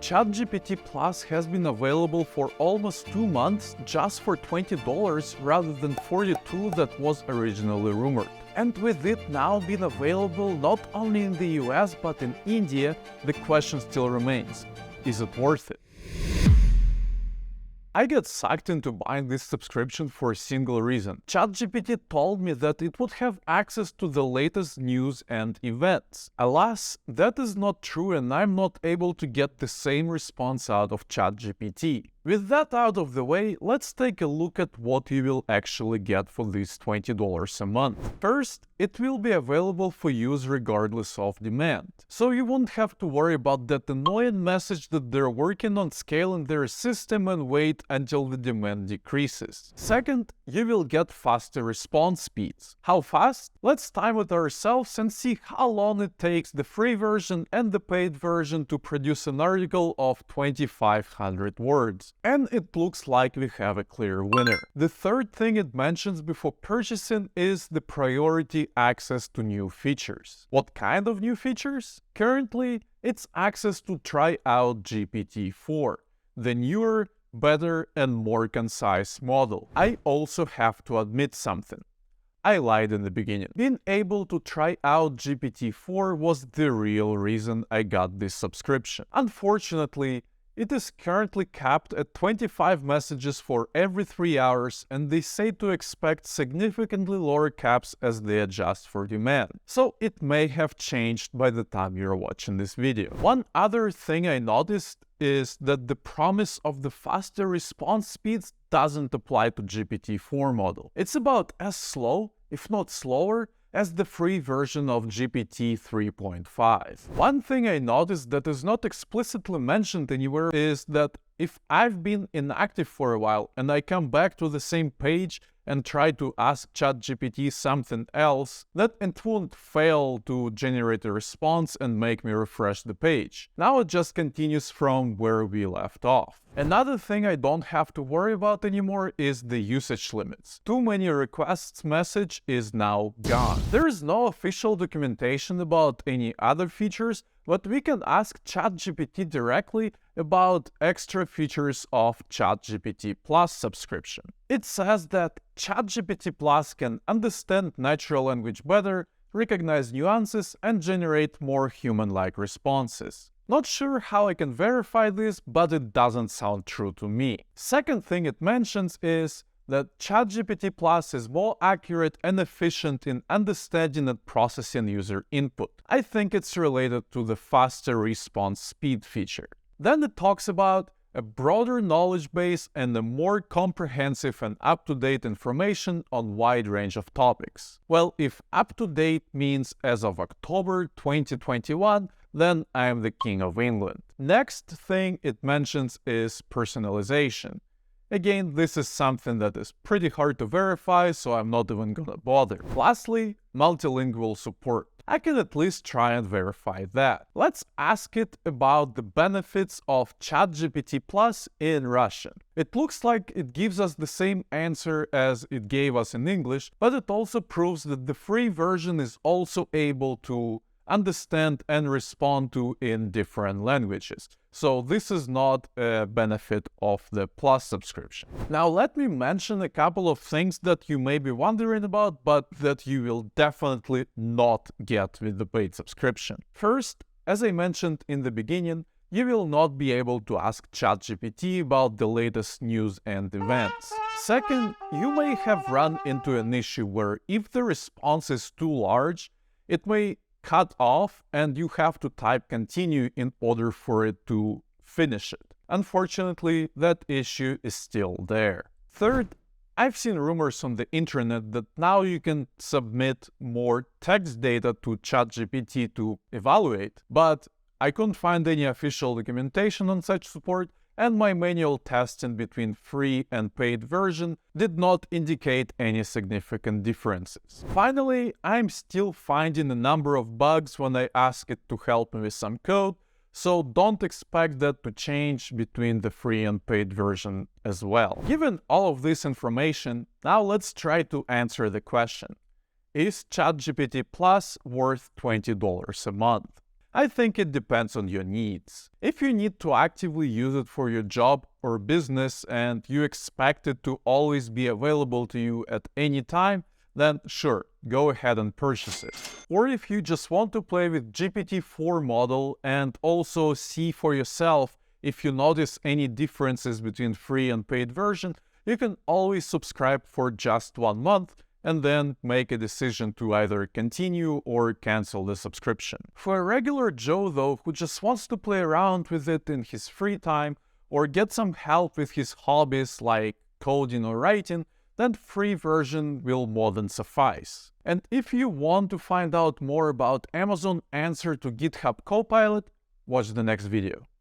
ChatGPT Plus has been available for almost 2 months just for $20 rather than $42 that was originally rumored. And with it now being available not only in the US but in India, the question still remains: is it worth it? I got sucked into buying this subscription for a single reason. ChatGPT told me that it would have access to the latest news and events. Alas, that is not true, and I'm not able to get the same response out of ChatGPT. With that out of the way, let's take a look at what you will actually get for this $20 a month. First, it will be available for use regardless of demand. So you won't have to worry about that annoying message that they're working on scaling their system and wait until the demand decreases. Second, you will get faster response speeds. How fast? Let's time it ourselves and see how long it takes the free version and the paid version to produce an article of 2,500 words. And it looks like we have a clear winner. The third thing it mentions before purchasing is the priority access to new features. What kind of new features? Currently, it's access to try out GPT-4, the newer, better, and more concise model. I also have to admit something. I lied in the beginning. Being able to try out GPT-4 was the real reason I got this subscription. Unfortunately, it is currently capped at 25 messages for every 3 hours, and they say to expect significantly lower caps as they adjust for demand. So it may have changed by the time you're watching this video. One other thing I noticed is that the promise of the faster response speeds doesn't apply to GPT-4 model. It's about as slow, if not slower, as the free version of GPT 3.5. One thing I noticed that is not explicitly mentioned anywhere is that if I've been inactive for a while and I come back to the same page and try to ask ChatGPT something else, that it won't fail to generate a response and make me refresh the page. Now it just continues from where we left off. Another thing I don't have to worry about anymore is the usage limits. Too many requests message is now gone. There is no official documentation about any other features, but we can ask ChatGPT directly about extra features of ChatGPT Plus subscription. It says that ChatGPT Plus can understand natural language better, recognize nuances, and generate more human-like responses. Not sure how I can verify this, but it doesn't sound true to me. Second thing it mentions is that ChatGPT Plus is more accurate and efficient in understanding and processing user input. I think it's related to the faster response speed feature. Then it talks about a broader knowledge base and a more comprehensive and up-to-date information on a wide range of topics. Well, if up-to-date means as of October 2021, then I am the king of England. Next thing it mentions is personalization. Again, this is something that is pretty hard to verify, so I'm not even gonna bother. Lastly, multilingual support. I can at least try and verify that. Let's ask it about the benefits of ChatGPT Plus in Russian. It looks like it gives us the same answer as it gave us in English, but it also proves that the free version is also able to understand and respond to in different languages. So this is not a benefit of the Plus subscription. Now let me mention a couple of things that you may be wondering about, but that you will definitely not get with the paid subscription. First, as I mentioned in the beginning, you will not be able to ask ChatGPT about the latest news and events. Second, you may have run into an issue where if the response is too large, it may cut off and you have to type continue in order for it to finish it. Unfortunately, that issue is still there. Third, I've seen rumors on the internet that now you can submit more text data to ChatGPT to evaluate, but I couldn't find any official documentation on such support, and my manual testing between free and paid version did not indicate any significant differences. Finally, I'm still finding a number of bugs when I ask it to help me with some code, so don't expect that to change between the free and paid version as well. Given all of this information, now let's try to answer the question: is ChatGPT Plus worth $20 a month? I think it depends on your needs. If you need to actively use it for your job or business and you expect it to always be available to you at any time, then sure, go ahead and purchase it. Or if you just want to play with GPT-4 model and also see for yourself if you notice any differences between free and paid version, you can always subscribe for just 1 month and then make a decision to either continue or cancel the subscription. For a regular Joe though, who just wants to play around with it in his free time or get some help with his hobbies like coding or writing, then free version will more than suffice. And if you want to find out more about Amazon answer to GitHub Copilot, watch the next video.